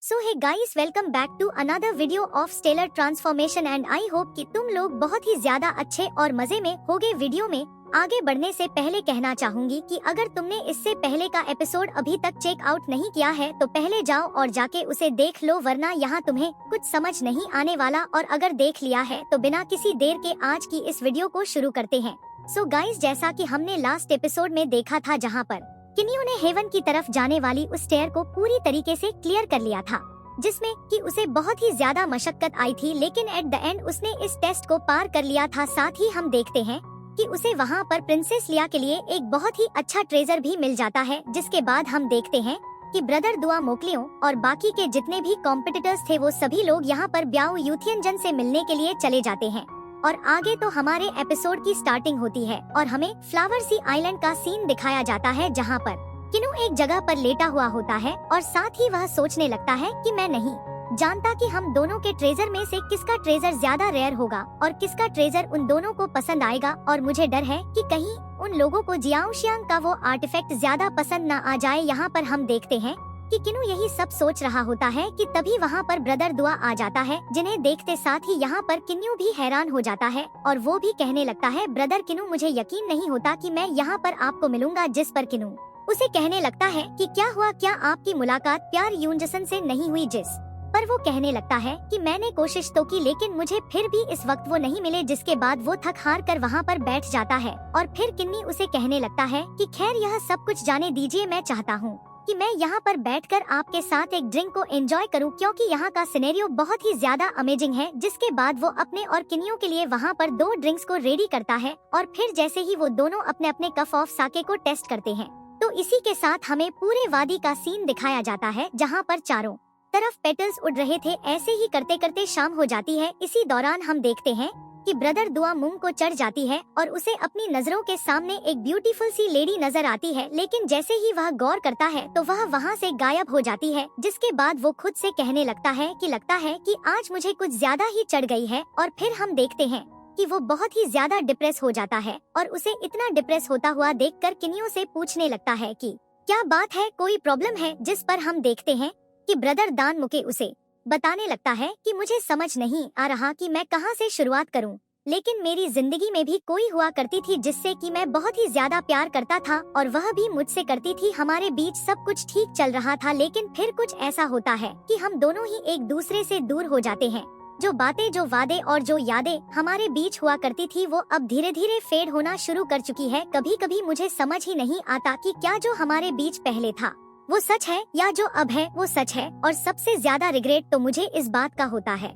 So hey guys, welcome back to another video of stellar transformation and I hope कि तुम लोग बहुत ही ज्यादा अच्छे और मजे में होगे। वीडियो में आगे बढ़ने से पहले कहना चाहूंगी कि अगर तुमने इससे पहले का एपिसोड अभी तक चेक आउट नहीं किया है तो पहले जाओ और जाके उसे देख लो, वरना यहाँ तुम्हें कुछ समझ नहीं आने वाला। और अगर देख लिया है तो बिना किसी देर के आज की इस वीडियो को शुरू करते हैं। सो गाइस, जैसा कि हमने लास्ट एपिसोड में देखा था जहाँ पर किन्यू ने हेवन की तरफ जाने वाली उस स्टेयर को पूरी तरीके से क्लियर कर लिया था, जिसमें कि उसे बहुत ही ज्यादा मशक्कत आई थी, लेकिन एट द एंड उसने इस टेस्ट को पार कर लिया था। साथ ही हम देखते हैं कि उसे वहाँ पर प्रिंसेस लिया के लिए एक बहुत ही अच्छा ट्रेजर भी मिल जाता है। जिसके बाद हम देखते हैं कि ब्रदर दुआ मोकलियों और बाकी के जितने भी कॉम्पिटिटर्स थे वो सभी लोग यहाँ पर ब्याऊ यूथियनजन से मिलने के लिए चले जाते हैं। और आगे तो हमारे एपिसोड की स्टार्टिंग होती है और हमें फ्लावर सी आइलैंड का सीन दिखाया जाता है, जहाँ पर किन्नू एक जगह पर लेटा हुआ होता है और साथ ही वह सोचने लगता है कि मैं नहीं जानता कि हम दोनों के ट्रेजर में से किसका ट्रेजर ज्यादा रेयर होगा और किसका ट्रेजर उन दोनों को पसंद आएगा। और मुझे डर है कि कहीं उन लोगों को जियाओशियांग का वो आर्टिफैक्ट ज्यादा पसंद न आ जाए। यहाँ पर हम देखते हैं कि किन्नू यही सब सोच रहा होता है कि तभी वहाँ पर ब्रदर दुआ आ जाता है, जिन्हें देखते साथ ही यहाँ पर किन्नू भी हैरान हो जाता है और वो भी कहने लगता है, ब्रदर किन्नू, मुझे यकीन नहीं होता कि मैं यहाँ पर आपको मिलूंगा। जिस पर किन्नू उसे कहने लगता है कि क्या हुआ, क्या आपकी मुलाकात प्यार यूनजसन से नहीं हुई? जिस पर वो कहने लगता है कि मैंने कोशिश तो की लेकिन मुझे फिर भी इस वक्त वो नहीं मिले। जिसके बाद वो थक हार कर वहाँ पर बैठ जाता है और फिर किन्नी उसे कहने लगता है कि खैर यह सब कुछ जाने दीजिए, मैं चाहता हूँ कि मैं यहाँ पर बैठकर आपके साथ एक ड्रिंक को एंजॉय करूँ, क्योंकि यहाँ का सिनेरियो बहुत ही ज्यादा अमेजिंग है। जिसके बाद वो अपने और किन्नियों के लिए वहाँ पर 2 ड्रिंक्स को रेडी करता है और फिर जैसे ही वो दोनों अपने अपने कप ऑफ साके को टेस्ट करते हैं तो इसी के साथ हमें पूरे वादी का सीन दिखाया जाता है, जहाँ पर चारों तरफ पेटल्स उड़ रहे थे। ऐसे ही करते करते शाम हो जाती है। इसी दौरान हम देखते हैं कि ब्रदर दुआ मूंग को चढ़ जाती है और उसे अपनी नजरों के सामने एक ब्यूटीफुल सी लेडी नजर आती है, लेकिन जैसे ही वह गौर करता है तो वह वहाँ से गायब हो जाती है। जिसके बाद वो खुद से कहने लगता है कि लगता है कि आज मुझे कुछ ज्यादा ही चढ़ गई है। और फिर हम देखते हैं कि वो बहुत ही ज्यादा डिप्रेस हो जाता है और उसे इतना डिप्रेस होता हुआ देखकर किन्नियों से पूछने लगता है कि क्या बात है, कोई प्रॉब्लम है? जिस पर हम देखते हैं कि ब्रदर दान मुके उसे बताने लगता है कि मुझे समझ नहीं आ रहा कि मैं कहां से शुरुआत करूं, लेकिन मेरी जिंदगी में भी कोई हुआ करती थी जिससे कि मैं बहुत ही ज्यादा प्यार करता था और वह भी मुझसे करती थी। हमारे बीच सब कुछ ठीक चल रहा था, लेकिन फिर कुछ ऐसा होता है कि हम दोनों ही एक दूसरे से दूर हो जाते हैं। जो बातें, जो वादे और जो यादें हमारे बीच हुआ करती थी वो अब धीरे धीरे फेड होना शुरू कर चुकी है। कभी कभी मुझे समझ ही नहीं आता कि क्या जो हमारे बीच पहले था वो सच है या जो अब है वो सच है। और सबसे ज्यादा रिग्रेट तो मुझे इस बात का होता है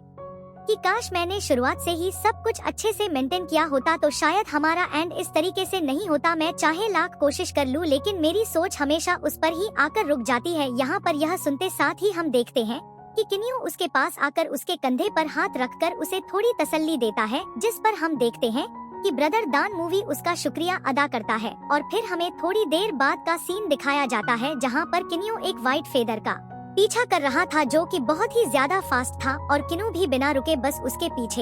कि काश मैंने शुरुआत से ही सब कुछ अच्छे से मेंटेन किया होता तो शायद हमारा एंड इस तरीके से नहीं होता। मैं चाहे लाख कोशिश कर लूं लेकिन मेरी सोच हमेशा उस पर ही आकर रुक जाती है। यहाँ पर यह सुनते साथ ही हम देखते हैं कि किन्नियो उसके पास आकर उसके कंधे पर हाथ रखकर उसे थोड़ी तसल्ली देता है, जिस पर हम देखते हैं कि ब्रदर दान मूवी उसका शुक्रिया अदा करता है। और फिर हमें थोड़ी देर बाद का सीन दिखाया जाता है, जहाँ पर किन्नियो एक व्हाइट फेदर का पीछा कर रहा था जो कि बहुत ही ज्यादा फास्ट था और किन्नू भी बिना रुके बस उसके पीछे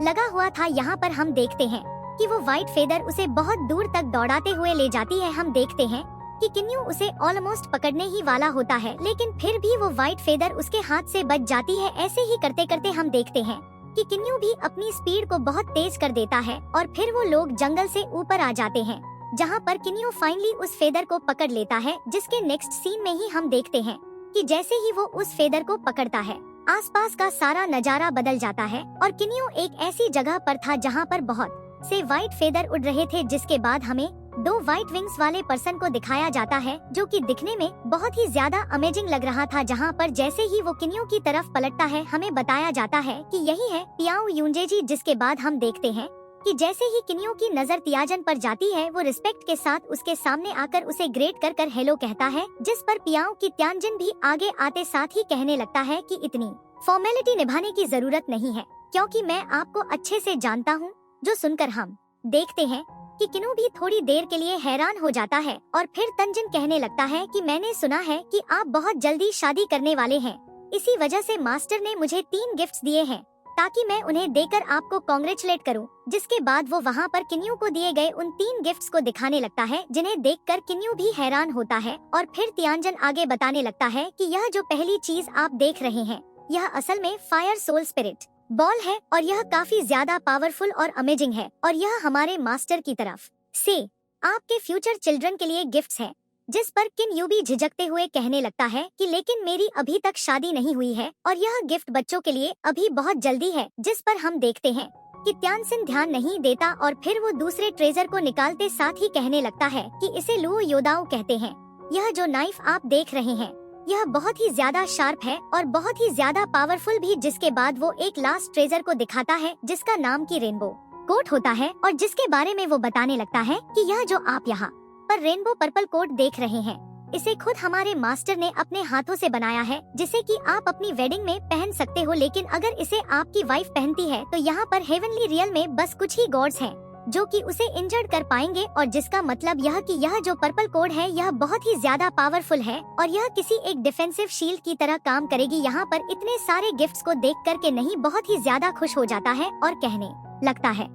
लगा हुआ था। यहाँ पर हम देखते हैं कि वो व्हाइट फेदर उसे बहुत दूर तक दौड़ाते हुए ले जाती है। हम देखते हैं कि किन्नू उसे ऑलमोस्ट पकड़ने ही वाला होता है, लेकिन फिर भी वो व्हाइट फेदर उसके हाथ से बच जाती है। ऐसे ही करते करते हम देखते हैं कि किन्नू भी अपनी स्पीड को बहुत तेज कर देता है और फिर वो लोग जंगल से ऊपर आ जाते हैं, जहाँ पर किन्नू फाइनली उस फेदर को पकड़ लेता है। जिसके नेक्स्ट सीन में ही हम देखते हैं कि जैसे ही वो उस फेदर को पकड़ता है आसपास का सारा नजारा बदल जाता है और किन्नू एक ऐसी जगह पर था जहाँ पर बहुत से व्हाइट फेदर उड़ रहे थे। जिसके बाद हमें 2 व्हाइट विंग्स वाले पर्सन को दिखाया जाता है जो कि दिखने में बहुत ही ज्यादा अमेजिंग लग रहा था। जहाँ पर जैसे ही वो किन्नियों की तरफ पलटता है हमें बताया जाता है कि यही है पियाओ यूनजेजी। जिसके बाद हम देखते हैं कि जैसे ही किन्नियों की नजर तियाजन पर जाती है वो रिस्पेक्ट के साथ उसके सामने आकर उसे ग्रेट कर हेलो कहता है, जिस पर पियाओ की त्यानजन भी आगे आते साथ ही कहने लगता है कि इतनी फॉर्मेलिटी निभाने की जरूरत नहीं है क्योंकि मैं आपको अच्छे से जानता हूँ। जो सुनकर हम देखते हैं कि किन्नू भी थोड़ी देर के लिए हैरान हो जाता है और फिर तंजन कहने लगता है कि मैंने सुना है कि आप बहुत जल्दी शादी करने वाले हैं, इसी वजह से मास्टर ने मुझे 3 गिफ्ट्स दिए हैं। ताकि मैं उन्हें देकर आपको कॉन्ग्रेचुलेट करूं। जिसके बाद वो वहाँ पर किन्यू को दिए गए उन 3 गिफ्ट्स को दिखाने लगता है, जिन्हें देखकर किन्यू भी हैरान होता है। और फिर तियानजन आगे बताने लगता है कि यह जो पहली चीज आप देख रहे हैं, यह असल में फायर सोल स्पिरिट बॉल है और यह काफी ज्यादा पावरफुल और अमेजिंग है और यह हमारे मास्टर की तरफ से आपके फ्यूचर चिल्ड्रन के लिए गिफ्ट्स है। जिस पर किन यू भी झिझकते हुए कहने लगता है कि लेकिन मेरी अभी तक शादी नहीं हुई है और यह गिफ्ट बच्चों के लिए अभी बहुत जल्दी है। जिस पर हम देखते हैं कि त्यानसिन ध्यान नहीं देता और फिर वो दूसरे ट्रेजर को निकालते साथ ही कहने लगता है कि इसे लुओ योदाओ कहते हैं। यह जो नाइफ आप देख रहे हैं, यह बहुत ही ज्यादा शार्प है और बहुत ही ज्यादा पावरफुल भी। जिसके बाद वो एक लास्ट ट्रेजर को दिखाता है जिसका नाम की रेनबो कोट होता है और जिसके बारे में वो बताने लगता है कि यह जो आप यहाँ पर रेनबो पर्पल कोट देख रहे हैं, इसे खुद हमारे मास्टर ने अपने हाथों से बनाया है, जिसे कि आप अपनी वेडिंग में पहन सकते हो। लेकिन अगर इसे आपकी वाइफ पहनती है तो यहाँ पर हेवनली रियल में बस कुछ ही गॉड्स हैं जो कि उसे इंजर्ड कर पाएंगे। और जिसका मतलब यह कि यह जो पर्पल कोड है यह बहुत ही ज्यादा पावरफुल है और यह किसी एक डिफेंसिव शील्ड की तरह काम करेगी। यहाँ पर इतने सारे गिफ्ट्स को देख कर के नहीं बहुत ही ज्यादा खुश हो जाता है और कहने लगता है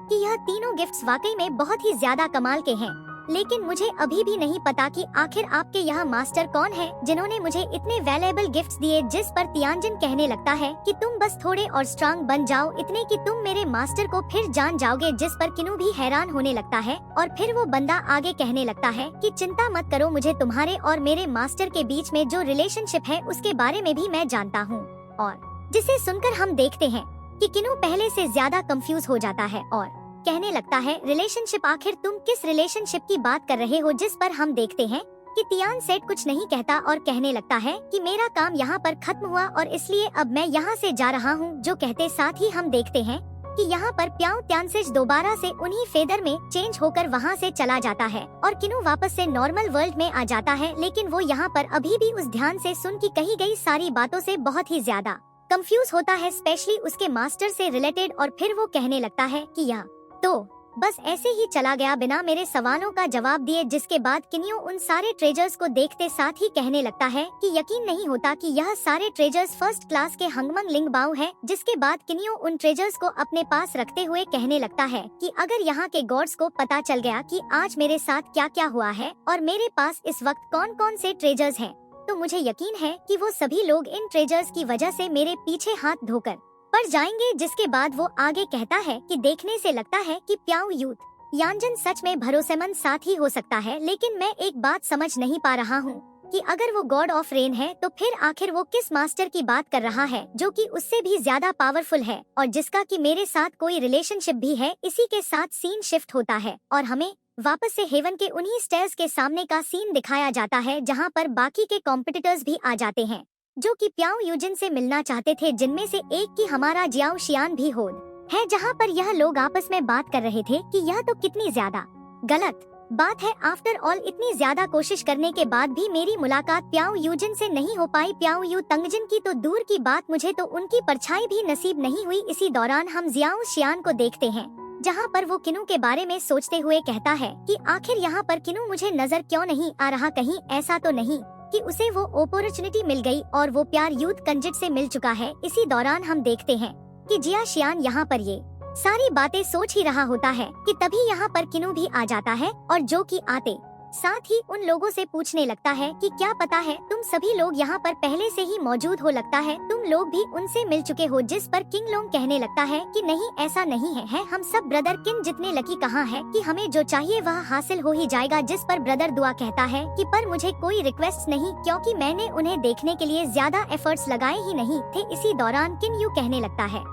कि यह तीनों गिफ्ट्स वाकई में बहुत ही ज्यादा कमाल के हैं। लेकिन मुझे अभी भी नहीं पता कि आखिर आपके यह मास्टर कौन है जिन्होंने मुझे इतने वैल्यूएबल गिफ्ट्स दिए। जिस पर तियानजिन कहने लगता है कि तुम बस थोड़े और स्ट्रांग बन जाओ, इतने कि तुम मेरे मास्टर को फिर जान जाओगे। जिस पर किनू भी हैरान होने लगता है और फिर वो बंदा आगे कहने लगता है कि चिंता मत करो, मुझे तुम्हारे और मेरे मास्टर के बीच में जो रिलेशनशिप है उसके बारे में भी मैं जानता हूँ। और जिसे सुनकर हम देखते हैं कि किनू पहले से ज्यादा कंफ्यूज हो जाता है और कहने लगता है रिलेशनशिप, आखिर तुम किस रिलेशनशिप की बात कर रहे हो। जिस पर हम देखते हैं कि तियान सेठ कुछ नहीं कहता और कहने लगता है कि मेरा काम यहाँ पर खत्म हुआ और इसलिए अब मैं यहाँ से जा रहा हूँ। जो कहते साथ ही हम देखते हैं कि यहाँ पर प्याओ त्यानसेज दोबारा से उन्हीं फेदर में चेंज होकर वहाँ से चला जाता है और किनू वापस से नॉर्मल वर्ल्ड में आ जाता है। लेकिन वो यहाँ पर अभी भी उस ध्यान से सुन की कही गई सारी बातों से बहुत ही ज्यादा कंफ्यूज होता है, स्पेशली उसके मास्टर से रिलेटेड। और फिर वो कहने लगता है कि यह तो बस ऐसे ही चला गया बिना मेरे सवालों का जवाब दिए। जिसके बाद किन्यू उन सारे ट्रेजर्स को देखते साथ ही कहने लगता है कि यकीन नहीं होता कि यह सारे ट्रेजर्स फर्स्ट क्लास के हंगमंग लिंगबाओ है। जिसके बाद किन्यू उन ट्रेजर्स को अपने पास रखते हुए कहने लगता है कि अगर यहाँ के गॉड्स को पता चल गया कि आज मेरे साथ क्या क्या हुआ है और मेरे पास इस वक्त कौन कौन से ट्रेजर्स हैं, तो मुझे यकीन है कि वो सभी लोग इन ट्रेजर्स की वजह से मेरे पीछे हाथ धोकर पड़ जाएंगे। जिसके बाद वो आगे कहता है कि देखने से लगता है कि प्याऊ यूथ यानजन सच में भरोसेमंद साथी हो सकता है, लेकिन मैं एक बात समझ नहीं पा रहा हूँ कि अगर वो गॉड ऑफ रेन है तो फिर आखिर वो किस मास्टर की बात कर रहा है जो कि उससे भी ज्यादा पावरफुल है और जिसका कि मेरे साथ कोई रिलेशनशिप भी है। इसी के साथ सीन शिफ्ट होता है और हमें वापस से हेवन के उन्हीं स्टेयर्स के सामने का सीन दिखाया जाता है, जहाँ पर बाकी के कॉम्पिटिटर्स भी आ जाते हैं जो कि प्याओ यूजिन से मिलना चाहते थे, जिनमें से एक की हमारा जियाओ शियान भी होद है। जहाँ पर यह लोग आपस में बात कर रहे थे कि यह तो कितनी ज्यादा गलत बात है। आफ्टर ऑल इतनी ज्यादा कोशिश करने के बाद भी मेरी मुलाकात प्याओ यूजिन से नहीं हो पाई। प्याओ यू तंगजिन की तो दूर की बात, मुझे तो उनकी परछाई भी नसीब नहीं हुई। इसी दौरान हम जियाओ शियान को देखते हैं जहाँ पर वो किनू के बारे में सोचते हुए कहता है कि आखिर यहाँ पर किनू मुझे नजर क्यों नहीं आ रहा, कहीं ऐसा तो नहीं कि उसे वो अपॉर्चुनिटी मिल गई और वो प्यार यूथ कंजिट से मिल चुका है। इसी दौरान हम देखते हैं कि जिया शियान यहाँ पर ये सारी बातें सोच ही रहा होता है कि तभी यहाँ पर किनू भी आ जाता है और जो कि आते साथ ही उन लोगों से पूछने लगता है कि क्या पता है तुम सभी लोग यहाँ पर पहले से ही मौजूद हो, लगता है तुम लोग भी उनसे मिल चुके हो। जिस पर किंग लोंग कहने लगता है कि नहीं ऐसा नहीं है, हम सब ब्रदर किन जितने लकी कहाँ है कि हमें जो चाहिए वह हासिल हो ही जाएगा। जिस पर ब्रदर दुआ कहता है कि पर मुझे कोई रिक्वेस्ट नहीं, क्योंकि मैंने उन्हें देखने के लिए ज्यादा एफर्ट्स लगाए ही नहीं थे। इसी दौरान किन यू कहने लगता है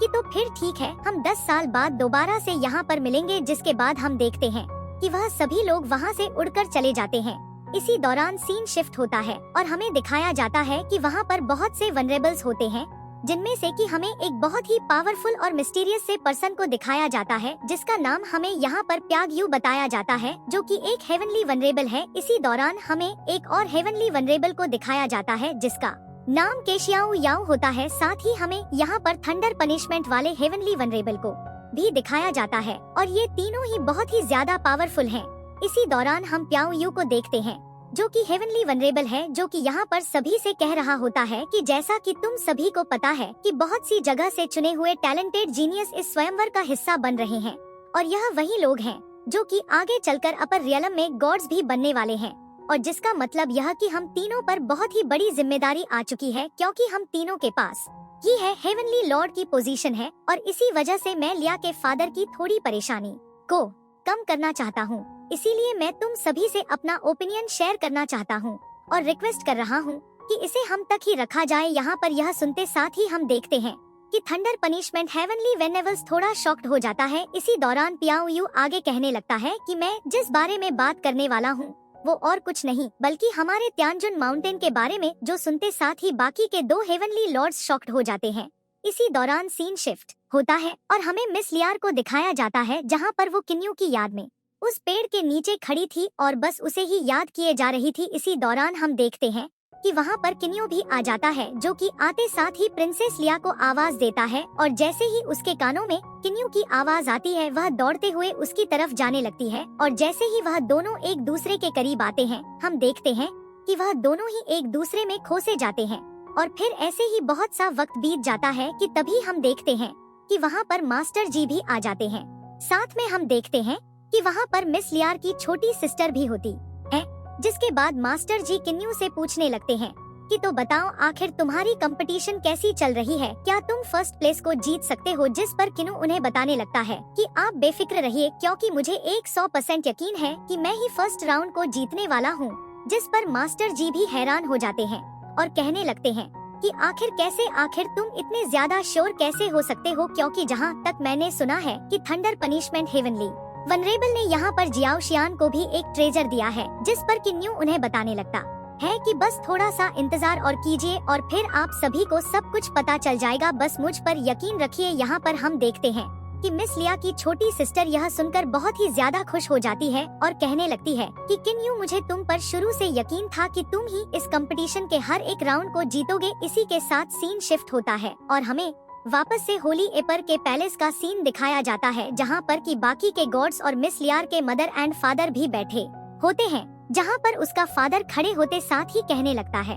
कि तो फिर ठीक है, हम 10 साल बाद दोबारा से यहाँ पर मिलेंगे। जिसके बाद हम देखते हैं कि वह सभी लोग वहाँ से उड़कर चले जाते हैं। इसी दौरान सीन शिफ्ट होता है और हमें दिखाया जाता है कि वहाँ पर बहुत से वनरेबल्स होते हैं, जिनमें से कि हमें एक बहुत ही पावरफुल और मिस्टीरियस से पर्सन को दिखाया जाता है जिसका नाम हमें यहाँ पर प्याग यू बताया जाता है, जो कि एक हेवनली वनरेबल है। इसी दौरान हमें एक और हेवनली वनरेबल को दिखाया जाता है जिसका नाम केशियाओ याओ होता है। साथ ही हमें यहाँ पर थंडर पनिशमेंट वाले हेवनली वनरेबल को भी दिखाया जाता है और ये तीनों ही बहुत ही ज्यादा पावरफुल हैं। इसी दौरान हम प्याओ यू को देखते हैं जो कि हेवनली वनरेबल है, जो कि यहाँ पर सभी से कह रहा होता है कि जैसा कि तुम सभी को पता है कि बहुत सी जगह से चुने हुए टैलेंटेड जीनियस इस स्वयंवर का हिस्सा बन रहे हैं और यह वही लोग हैं जो कि आगे चलकर अपर रियलम में गॉड्स भी बनने वाले हैं। और जिसका मतलब यह कि हम तीनों पर बहुत ही बड़ी जिम्मेदारी आ चुकी है, क्योंकि हम तीनों के पास ये है हेवनली लॉर्ड की पोजीशन है। और इसी वजह से मैं लिया के फादर की थोड़ी परेशानी को कम करना चाहता हूँ। इसीलिए मैं तुम सभी से अपना ओपिनियन शेयर करना चाहता हूँ और रिक्वेस्ट कर रहा हूँ कि इसे हम तक ही रखा जाए। यहाँ पर यह सुनते साथ ही हम देखते हैं कि थंडर पनिशमेंट हेवनली वेनेवल्स थोड़ा शॉक्ड हो जाता है। इसी दौरान पियाओ यू आगे कहने लगता है कि मैं जिस बारे में बात करने वाला हूँ वो और कुछ नहीं बल्कि हमारे त्यांजुन माउंटेन के बारे में, जो सुनते साथ ही बाकी के दो हेवनली लॉर्ड्स शॉक्ड हो जाते हैं। इसी दौरान सीन शिफ्ट होता है और हमें मिस लियार को दिखाया जाता है, जहाँ पर वो किन्यू की याद में उस पेड़ के नीचे खड़ी थी और बस उसे ही याद किए जा रही थी। इसी दौरान हम देखते हैं कि वहाँ पर किन्यू भी आ जाता है, जो कि आते साथ ही प्रिंसेस लिया को आवाज देता है और जैसे ही उसके कानों में किन्यू की आवाज आती है वह दौड़ते हुए उसकी तरफ जाने लगती है। और जैसे ही वह दोनों एक दूसरे के करीब आते हैं हम देखते हैं कि वह दोनों ही एक दूसरे में खोसे जाते हैं। और फिर ऐसे ही बहुत सा वक्त बीत जाता है कि तभी हम देखते हैं कि वहाँ पर मास्टर जी भी आ जाते हैं। साथ में हम देखते हैं कि वहाँ पर मिस लियार की छोटी सिस्टर भी होती है। जिसके बाद मास्टर जी किन्यू से पूछने लगते हैं कि तो बताओ आखिर तुम्हारी कंपटीशन कैसी चल रही है, क्या तुम फर्स्ट प्लेस को जीत सकते हो। जिस पर किन्यू उन्हें बताने लगता है कि आप बेफिक्र रहिए, क्योंकि मुझे 100% यकीन है कि मैं ही फर्स्ट राउंड को जीतने वाला हूँ। जिस पर मास्टर जी भी हैरान हो जाते हैं और कहने लगते हैं कि आखिर तुम इतने ज्यादा श्योर कैसे हो सकते हो, क्योंकि जहाँ तक मैंने सुना है कि थंडर पनिशमेंट हेवनली वनरेबल ने यहाँ पर जियाओ शियान को भी एक ट्रेजर दिया है। जिस पर किन्यू उन्हें बताने लगता है कि बस थोड़ा सा इंतजार और कीजिए और फिर आप सभी को सब कुछ पता चल जाएगा, बस मुझ पर यकीन रखिए। यहाँ पर हम देखते हैं कि मिस लिया की छोटी सिस्टर यह सुनकर बहुत ही ज्यादा खुश हो जाती है और कहने लगती है कि किन्यू, मुझे तुम पर शुरू से यकीन था कि तुम ही इस कंपटीशन के हर एक राउंड को जीतोगे। इसी के साथ सीन शिफ्ट होता है और हमें वापस से होली एपर के पैलेस का सीन दिखाया जाता है, जहाँ पर कि बाकी के गॉड्स और मिस लियार के मदर एंड फादर भी बैठे होते हैं। जहाँ पर उसका फादर खड़े होते साथ ही कहने लगता है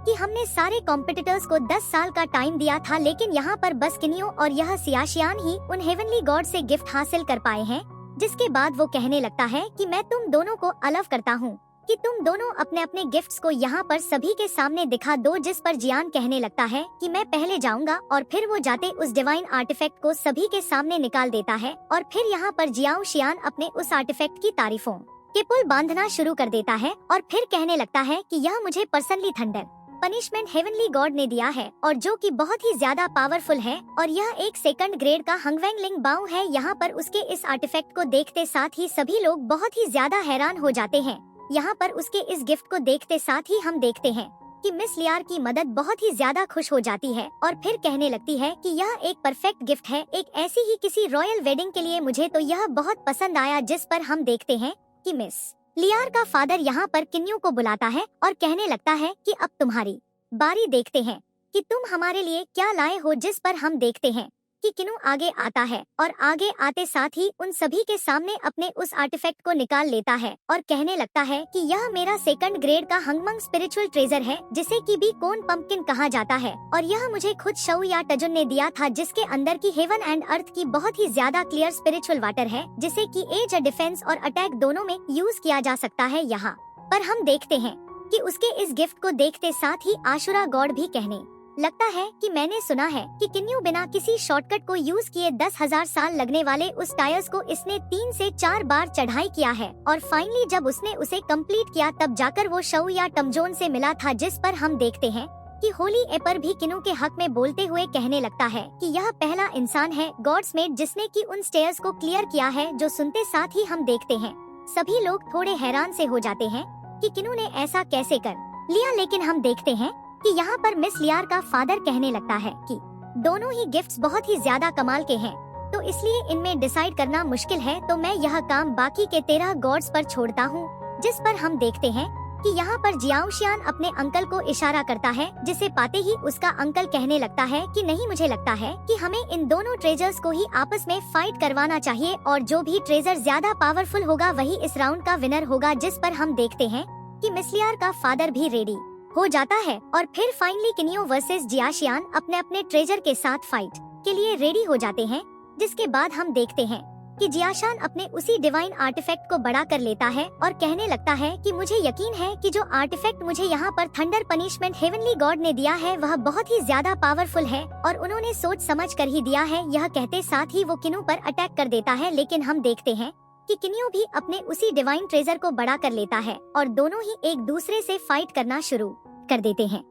कि हमने सारे कॉम्पिटिटर्स को 10 साल का टाइम दिया था, लेकिन यहाँ पर बस किन्यू और यह सियाशियान ही उन हेवनली गॉड से गिफ्ट हासिल कर पाए हैं। जिसके बाद वो कहने लगता है कि मैं तुम दोनों को अलव करता हूँ कि तुम दोनों अपने अपने गिफ्ट्स को यहाँ पर सभी के सामने दिखा दो। जिस पर जियान कहने लगता है कि मैं पहले जाऊंगा और फिर वो जाते उस डिवाइन आर्टिफैक्ट को सभी के सामने निकाल देता है। और फिर यहाँ पर जियाओ शियान अपने उस आर्टिफैक्ट की तारीफों के पुल बांधना शुरू कर देता है और फिर कहने लगता है कि यह मुझे personally thunder punishment heavenly God ने दिया है और जो कि बहुत ही ज्यादा पावरफुल है और यह एक सेकंड ग्रेड का हंगवेंगलिंग बाउ है। यहाँ पर उसके इस आर्टिफैक्ट को देखते साथ ही सभी लोग बहुत ही ज्यादा हैरान हो जाते हैं। यहाँ पर उसके इस गिफ्ट को देखते साथ ही हम देखते हैं कि मिस लियार की मदद बहुत ही ज्यादा खुश हो जाती है और फिर कहने लगती है कि यह एक परफेक्ट गिफ्ट है, एक ऐसी ही किसी रॉयल वेडिंग के लिए, मुझे तो यह बहुत पसंद आया। जिस पर हम देखते हैं कि मिस लियार का फादर यहाँ पर किन्यू को बुलाता है और कहने लगता है कि अब तुम्हारी बारी, देखते हैं कि तुम हमारे लिए क्या लाए हो। जिस पर हम देखते हैं कि किन्यू आगे आता है और आगे आते साथ ही उन सभी के सामने अपने उस आर्टिफैक्ट को निकाल लेता है और कहने लगता है कि यह मेरा सेकंड ग्रेड का हंगमंग स्पिरिचुअल ट्रेजर है, जिसे कि बी कोन पंपकिन कहा जाता है और यह मुझे खुद शऊ या टजुन ने दिया था, जिसके अंदर की हेवन एंड अर्थ की बहुत ही ज्यादा क्लियर स्पिरिचुअल वाटर है, जिसे कि एज डिफेंस और अटैक दोनों में यूज किया जा सकता है। यहाँ पर हम देखते हैं कि उसके इस गिफ्ट को देखते साथ ही आशुरा गॉड भी कहने लगता है कि मैंने सुना है कि किन्यू बिना किसी शॉर्टकट को यूज किए 10,000 साल लगने वाले उस टायर्स को इसने 3 से 4 बार चढ़ाई किया है और फाइनली जब उसने उसे कंप्लीट किया तब जाकर वो शऊ या टमजोन से मिला था। जिस पर हम देखते हैं कि होली एपर भी किन्यू के हक में बोलते हुए कहने लगता है कि यह पहला इंसान है गॉड्स मेड जिसने की उन स्टेयर्स को क्लियर किया है। जो सुनते साथ ही हम देखते हैं सभी लोग थोड़े हैरान से हो जाते हैं कि किन्यू ने ऐसा कैसे कर लिया, लेकिन हम देखते हैं कि यहाँ पर मिस लियार का फादर कहने लगता है कि दोनों ही गिफ्ट्स बहुत ही ज्यादा कमाल के हैं, तो इसलिए इनमें डिसाइड करना मुश्किल है, तो मैं यह काम बाकी के 13 गॉड्स पर छोड़ता हूँ। जिस पर हम देखते हैं कि यहाँ पर जियाओ शियान अपने अंकल को इशारा करता है, जिसे पाते ही उसका अंकल कहने लगता है कि नहीं, मुझे लगता है कि हमें इन दोनों ट्रेजर्स को ही आपस में फाइट करवाना चाहिए और जो भी ट्रेजर ज्यादा पावरफुल होगा वही इस राउंड का विनर होगा। जिस पर हम देखते हैं कि मिस लियार का फादर भी रेडी हो जाता है और फिर फाइनली किनियो वर्सेस जियाशियान अपने अपने ट्रेजर के साथ फाइट के लिए रेडी हो जाते हैं। जिसके बाद हम देखते हैं कि जियाशान अपने उसी डिवाइन आर्टिफैक्ट को बड़ा कर लेता है और कहने लगता है कि मुझे यकीन है कि जो आर्टिफैक्ट मुझे यहाँ पर थंडर पनिशमेंट हेवनली गॉड ने दिया है वह बहुत ही ज्यादा पावरफुल है और उन्होंने सोच समझ कर ही दिया है। यह कहते साथ ही वो किन्यू पर अटैक कर देता है, लेकिन हम देखते हैं कि किन्यू भी अपने उसी डिवाइन ट्रेजर को बड़ा कर लेता है और दोनों ही एक दूसरे से फाइट करना शुरू कर देते हैं।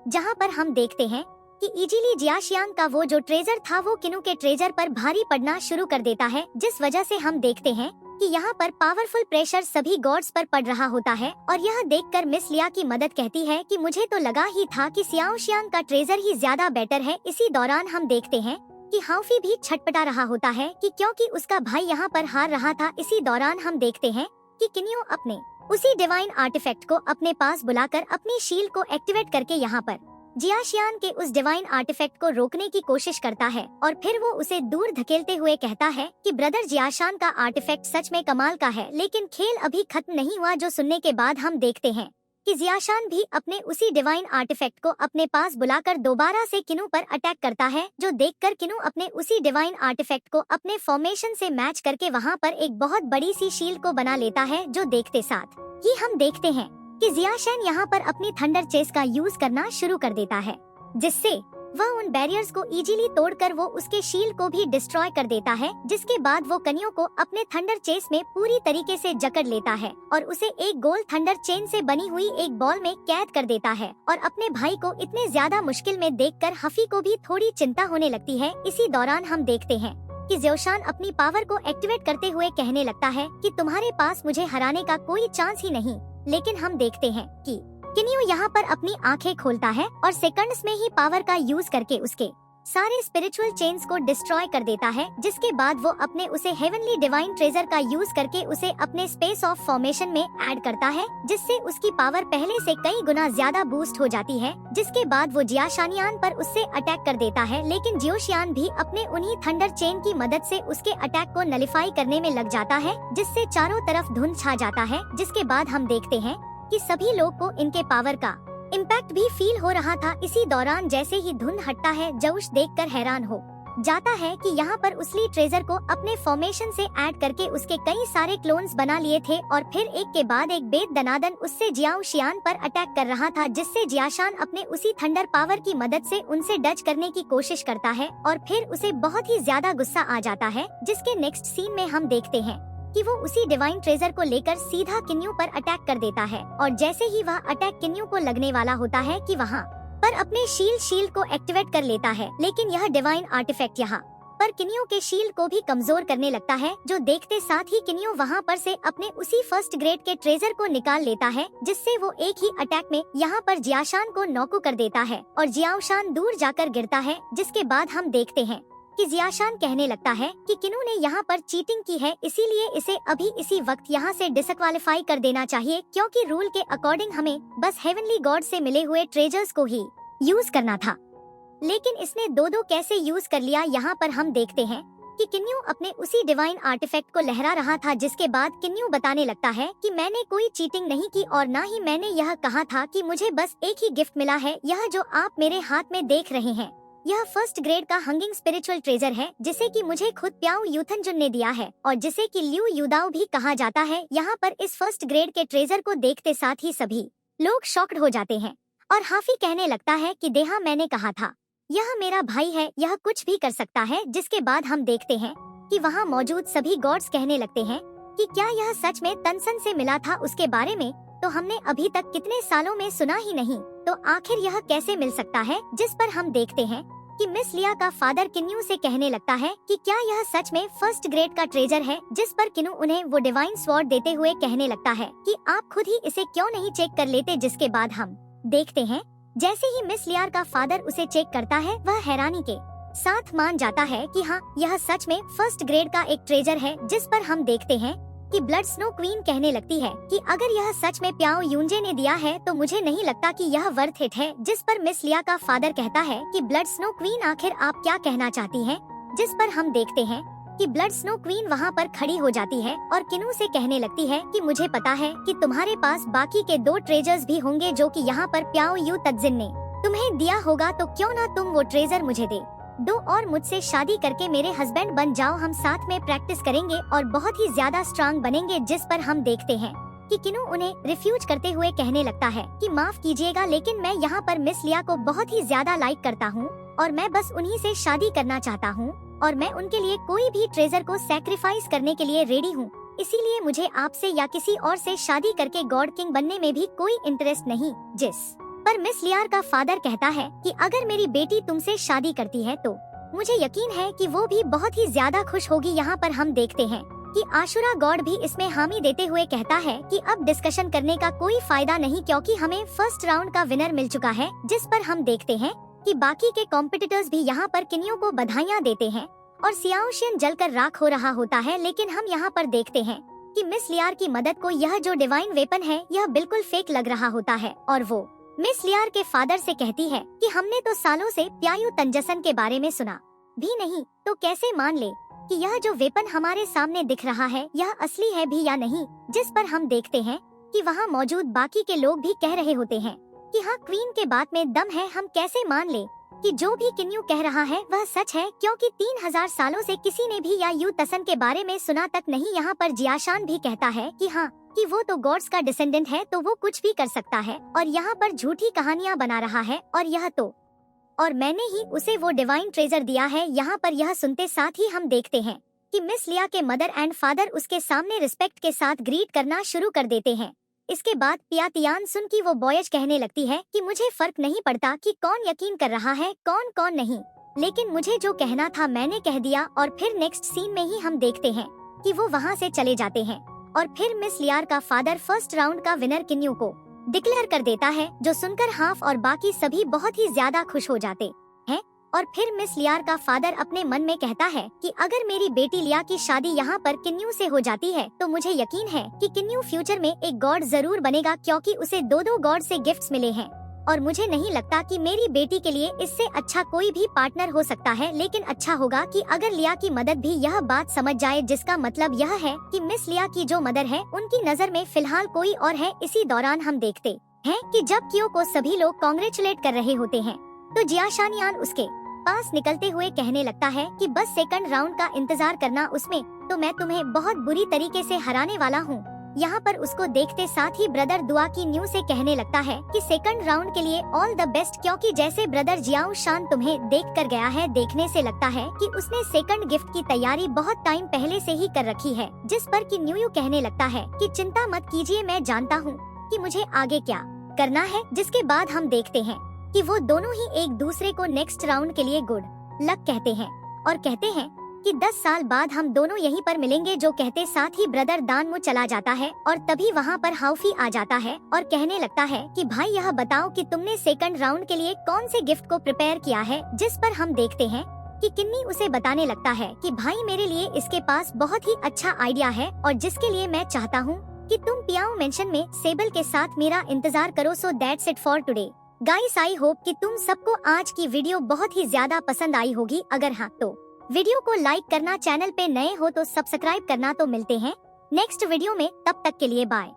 जहाँ पर हम देखते हैं कि इजीली जियाशियांग का वो जो ट्रेजर था वो किन्यू के ट्रेजर पर भारी पड़ना शुरू कर देता है, जिस वजह से हम देखते हैं कि यहाँ पर पावरफुल प्रेशर सभी गॉड्स पर पड़ रहा होता है। और यह देखकर मिस लिया की मदद कहती है कि मुझे तो लगा ही था कि सियाओशियांग का ट्रेजर ही ज्यादा बेटर है। इसी दौरान हम देखते हैं कि हाउफी भी छटपटा रहा होता है कि क्योंकि उसका भाई यहाँ पर हार रहा था। इसी दौरान हम देखते हैं कि किन्यू अपने उसी डिवाइन आर्टिफैक्ट को अपने पास बुलाकर अपनी शील्ड को एक्टिवेट करके यहाँ पर जियाशियान के उस डिवाइन आर्टिफैक्ट को रोकने की कोशिश करता है और फिर वो उसे दूर धकेलते हुए कहता है कि ब्रदर जियाशान का आर्टिफैक्ट सच में कमाल का है, लेकिन खेल अभी खत्म नहीं हुआ। जो सुनने के बाद हम देखते हैं कि जियाशान भी अपने उसी डिवाइन आर्टिफैक्ट को अपने पास बुलाकर दोबारा से किन्यू पर अटैक करता है। जो देखकर किन्यू अपने उसी डिवाइन आर्टिफैक्ट को अपने फॉर्मेशन से मैच करके वहाँ पर एक बहुत बड़ी सी शील्ड को बना लेता है। जो देखते साथ ही हम देखते हैं कि जियाशान यहाँ पर अपनी थंडर चेस का यूज करना शुरू कर देता है, जिससे वह उन बैरियर्स को इजीली तोड़कर वो उसके शील्ड को भी डिस्ट्रॉय कर देता है। जिसके बाद वो कनियों को अपने थंडर चेस में पूरी तरीके से जकड़ लेता है और उसे एक गोल थंडर चेन से बनी हुई एक बॉल में कैद कर देता है। और अपने भाई को इतने ज्यादा मुश्किल में देखकर हफी को भी थोड़ी चिंता होने लगती है। इसी दौरान हम देखते हैं कि ज़्योशान अपनी पावर को एक्टिवेट करते हुए कहने लगता है कि तुम्हारे पास मुझे हराने का कोई चांस ही नहीं। लेकिन हम देखते हैं कि किन्यू यहाँ पर अपनी आंखें खोलता है और सेकंड्स में ही पावर का यूज करके उसके सारे स्पिरिचुअल चेन्स को डिस्ट्रॉय कर देता है। जिसके बाद वो अपने उसे हेवनली डिवाइन ट्रेजर का यूज करके उसे अपने स्पेस ऑफ फॉर्मेशन में ऐड करता है, जिससे उसकी पावर पहले से कई गुना ज्यादा बूस्ट हो जाती है। जिसके बाद वो जियाशानियान पर उससे अटैक कर देता है, लेकिन जियोशियान भी अपने उन्हीं थंडर चेन की मदद से उसके अटैक को नलिफाई करने में लग जाता है, जिससे चारों तरफ धुंध छा जाता है। जिसके बाद हम देखते हैं कि सभी लोग को इनके पावर का इम्पैक्ट भी फील हो रहा था। इसी दौरान जैसे ही धुंध हटता है, जौश देखकर हैरान हो जाता है कि यहाँ पर उसली ट्रेजर को अपने फॉर्मेशन से ऐड करके उसके कई सारे क्लोन्स बना लिए थे और फिर एक के बाद एक बेद दनादन उससे जियाओशियान पर अटैक कर रहा था, जिससे जियाशान अपने उसी थंडर पावर की मदद से उनसे डच करने की कोशिश करता है और फिर उसे बहुत ही ज्यादा गुस्सा आ जाता है। जिसके नेक्स्ट सीन में हम देखते हैं कि वो उसी डिवाइन ट्रेजर को लेकर सीधा किन्यू पर अटैक कर देता है और जैसे ही वह अटैक किन्यू को लगने वाला होता है कि वहाँ पर अपने शील्ड को एक्टिवेट कर लेता है, लेकिन यह डिवाइन आर्टिफैक्ट यहाँ पर किन्यू के शील्ड को भी कमजोर करने लगता है। जो देखते साथ ही किन्यू वहाँ पर से अपने उसी फर्स्ट ग्रेड के ट्रेजर को निकाल लेता है, जिससे वो एक ही अटैक में यहाँ पर जियाशान को नॉकआउट कर देता है और जियाओशान दूर जाकर गिरता है। जिसके बाद हम देखते हैं कि जियाशान कहने लगता है कि किन्यू ने यहाँ पर चीटिंग की है, इसीलिए इसे अभी इसी वक्त यहाँ से डिसक्वालीफाई कर देना चाहिए, क्योंकि रूल के अकॉर्डिंग हमें बस हेवनली गॉड से मिले हुए ट्रेजर्स को ही यूज करना था, लेकिन इसने दो कैसे यूज कर लिया। यहाँ पर हम देखते हैं कि किन्यू अपने उसी डिवाइन आर्टिफैक्ट को लहरा रहा था। जिसके बाद किन्यू बताने लगता है कि मैंने कोई चीटिंग नहीं की और ना ही मैंने यह कहा था कि मुझे बस एक ही गिफ्ट मिला है। यह जो आप मेरे हाथ में देख रहे हैं यह फर्स्ट ग्रेड का हंगिंग स्पिरिचुअल ट्रेजर है, जिसे कि मुझे खुद प्याऊ यूथनजुन ने दिया है और जिसे कि ल्यू युदाओ भी कहा जाता है। यहाँ पर इस फर्स्ट ग्रेड के ट्रेजर को देखते साथ ही सभी लोग शॉक्ड हो जाते हैं और हाफी कहने लगता है कि देहा मैंने कहा था यह मेरा भाई है, यह कुछ भी कर सकता है। जिसके बाद हम देखते हैं कि वहाँ मौजूद सभी गॉड्स कहने लगते हैं कि क्या यह सच में तनसन से मिला था, उसके बारे में तो हमने अभी तक कितने सालों में सुना ही नहीं, तो आखिर यह कैसे मिल सकता है। जिस पर हम देखते हैं कि मिस लिया का फादर किन्यू से कहने लगता है कि क्या यह सच में फर्स्ट ग्रेड का ट्रेजर है। जिस पर किन्यू उन्हें वो डिवाइन स्वॉर्ड देते हुए कहने लगता है कि आप खुद ही इसे क्यों नहीं चेक कर लेते। जिसके बाद हम देखते हैं जैसे ही मिस लियार का फादर उसे चेक करता है, वह हैरानी के साथ मान जाता है कि हाँ यह सच में फर्स्ट ग्रेड का एक ट्रेजर है। जिस पर हम देखते हैं कि ब्लड स्नो क्वीन कहने लगती है कि अगर यह सच में प्याओ यूंजे ने दिया है तो मुझे नहीं लगता कि यह वर्थ इट है। जिस पर मिस लिया का फादर कहता है कि ब्लड स्नो क्वीन आखिर आप क्या कहना चाहती हैं। जिस पर हम देखते हैं कि ब्लड स्नो क्वीन वहाँ पर खड़ी हो जाती है और किन्नू से कहने लगती है कि मुझे पता है कि तुम्हारे पास बाकी के 2 ट्रेजर्स भी होंगे जो कि यहाँ पर प्याओ यू तत्जिन ने तुम्हें दिया होगा, तो क्यों ना तुम वो ट्रेजर मुझे दो और मुझसे शादी करके मेरे हस्बैंड बन जाओ। हम साथ में प्रैक्टिस करेंगे और बहुत ही ज्यादा स्ट्रांग बनेंगे। जिस पर हम देखते हैं कि किन्नू उन्हें रिफ्यूज करते हुए कहने लगता है कि माफ कीजिएगा, लेकिन मैं यहाँ पर मिस लिया को बहुत ही ज्यादा लाइक करता हूँ और मैं बस उन्हीं से शादी करना चाहता हूँ और मैं उनके लिए कोई भी ट्रेजर को सैक्रिफाइस करने के लिए रेडी हूँ। इसीलिए मुझे आपसे या किसी और से शादी करके गॉड किंग बनने में भी कोई इंटरेस्ट नहीं। जिस पर मिस लियार का फादर कहता है कि अगर मेरी बेटी तुमसे शादी करती है तो मुझे यकीन है कि वो भी बहुत ही ज्यादा खुश होगी। यहाँ पर हम देखते हैं कि आशुरा गॉड भी इसमें हामी देते हुए कहता है कि अब डिस्कशन करने का कोई फायदा नहीं, क्योंकि हमें फर्स्ट राउंड का विनर मिल चुका है। जिस पर हम देखते हैं कि बाकी के कॉम्पिटिटर्स भी यहाँ पर किन्नू को बधाइयाँ देते हैं और सियाओशियन जलकर राख हो रहा होता है। लेकिन हम यहाँ पर देखते हैं कि मिस लियार की मदद को यह जो डिवाइन वेपन है यह बिल्कुल फेक लग रहा होता है और वो मिस लियार के फादर से कहती है कि हमने तो सालों से प्यायु तंजसन के बारे में सुना भी नहीं, तो कैसे मान ले कि यह जो वेपन हमारे सामने दिख रहा है यह असली है भी या नहीं। जिस पर हम देखते हैं कि वहाँ मौजूद बाकी के लोग भी कह रहे होते हैं कि हाँ, क्वीन के बात में दम है। हम कैसे मान ले कि जो भी किन्नू कह रहा है वह सच है, क्योंकि 3000 सालों से किसी ने भी या यू तसन के बारे में सुना तक नहीं। यहाँ पर जियाशान भी कहता है कि हाँ, कि वो तो गॉड्स का डिसेंडेंट है तो वो कुछ भी कर सकता है और यहाँ पर झूठी कहानियाँ बना रहा है और यह तो और मैंने ही उसे वो डिवाइन ट्रेजर दिया है। यहाँ पर यह सुनते साथ ही हम देखते हैं कि मिस लिया के मदर एंड फादर उसके सामने रिस्पेक्ट के साथ ग्रीट करना शुरू कर देते हैं। इसके बाद पियातियान सुन की वो बॉयज कहने लगती है कि मुझे फर्क नहीं पड़ता कि कौन यकीन कर रहा है कौन नहीं, लेकिन मुझे जो कहना था मैंने कह दिया। और फिर नेक्स्ट सीन में ही हम देखते हैं कि वो वहाँ से चले जाते हैं और फिर मिस लियार का फादर फर्स्ट राउंड का विनर किन्नू को डिक्लेयर कर देता है, जो सुनकर हाफ और बाकी सभी बहुत ही ज्यादा खुश हो जाते हैं। और फिर मिस लियार का फादर अपने मन में कहता है कि अगर मेरी बेटी लिया की शादी यहाँ पर किन्नू से हो जाती है तो मुझे यकीन है कि किन्नू फ्यूचर में एक गॉड जरूर बनेगा, क्योंकि उसे 2 गॉड से गिफ्ट्स मिले हैं और मुझे नहीं लगता कि मेरी बेटी के लिए इससे अच्छा कोई भी पार्टनर हो सकता है। लेकिन अच्छा होगा कि अगर लिया की मदद भी यह बात समझ जाए, जिसका मतलब यह है कि मिस लिया की जो मदर है उनकी नजर में फिलहाल कोई और है। इसी दौरान हम देखते हैं कि जब कियो को सभी लोग कॉन्ग्रेचुलेट कर रहे होते हैं तो जियाशानियान उसके पास निकलते हुए कहने लगता है कि बस सेकंड राउंड का इंतजार करना, उसमें तो मैं तुम्हें बहुत बुरी तरीके से हराने वाला हूँ। यहाँ पर उसको देखते साथ ही ब्रदर दुआ की न्यू से कहने लगता है कि सेकंड राउंड के लिए ऑल द बेस्ट, क्योंकि जैसे ब्रदर जियाओ शान तुम्हें देख कर गया है, देखने से लगता है कि उसने सेकंड गिफ्ट की तैयारी बहुत टाइम पहले से ही कर रखी है। जिस पर कि न्यू कहने लगता है कि चिंता मत कीजिए, मैं जानता हूँ कि मुझे आगे क्या करना है। जिसके बाद हम देखते हैं कि वो दोनों ही एक दूसरे को नेक्स्ट राउंड के लिए गुड लक कहते हैं और कहते हैं कि 10 साल बाद हम दोनों यहीं पर मिलेंगे। जो कहते साथ ही ब्रदर दानमु चला जाता है और तभी वहाँ पर हाउफी आ जाता है और कहने लगता है कि भाई यह बताओ कि तुमने सेकंड राउंड के लिए कौन से गिफ्ट को प्रिपेयर किया है। जिस पर हम देखते हैं कि किन्नी उसे बताने लगता है कि भाई मेरे लिए इसके पास बहुत ही अच्छा आइडिया है और जिसके लिए मैं चाहता हूँ कि तुम पियाओ मेंशन में सेबल के साथ मेरा इंतजार करो। So that's it for today guys, I hope कि तुम सबको आज की वीडियो बहुत ही ज्यादा पसंद आई होगी। अगर हाँ तो वीडियो को लाइक करना, चैनल पे नए हो तो सब्सक्राइब करना। तो मिलते हैं नेक्स्ट वीडियो में, तब तक के लिए बाय।